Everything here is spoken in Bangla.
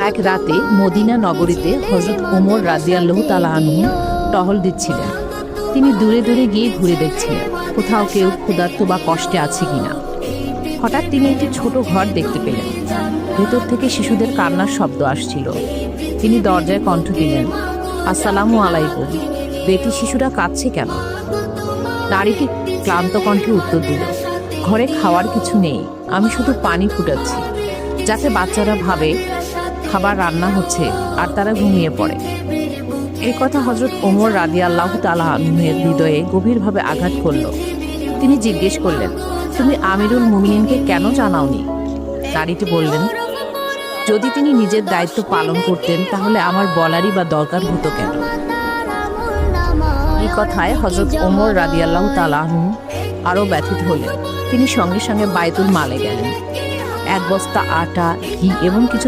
এক রাতে মদিনা নগরীতে হযরত ওমর রাদিয়াল্লাহু তাআলা আনহু টহল দিচ্ছিলেন। তিনি দূরে দূরে গিয়ে ঘুরে দেখছিলেন কোথাও কেউ ক্ষুধার্ত বা কষ্টে আছে কিনা। হঠাৎ তিনি একটি ছোট ঘর দেখতে পেলেন। ভেতর থেকে শিশুদের কান্নার শব্দ আসছিল। তিনি দরজায় কণ্ঠ দিলেন, আসসালামু আলাইকুম। বেটি শিশুরা কাঁদছে কেন? নারীটি ক্লান্ত কণ্ঠে উত্তর দিল, ঘরে খাওয়ার কিছু নেই, আমি শুধু পানি ফুটাচ্ছি, যাতে বাচ্চারা ভাবে খাবার রান্না হচ্ছে আর তারা ঘুমিয়ে পড়ে। এই কথা হযরত ওমর রাদিয়াল্লাহু তাআলা আনহুর হৃদয়ে গভীরভাবে আঘাত করল। তিনি জিজ্ঞেস করলেন, তুমি আমিরুল মুমিনিনকে কেন জানাওনি? নারীটি বললেন, যদি তিনি নিজের দায়িত্ব পালন করতেন তাহলে আমার বলারই বা দরকার হতো কেন? এই কথায় হযরত ওমর রাদিয়াল্লাহু তাআলা আনহু আরও ব্যথিত হলেন। তিনি সঙ্গে সঙ্গে বাইতুল মালে গেলেন। এক বস্তা আটা, ঘি এবং কিছু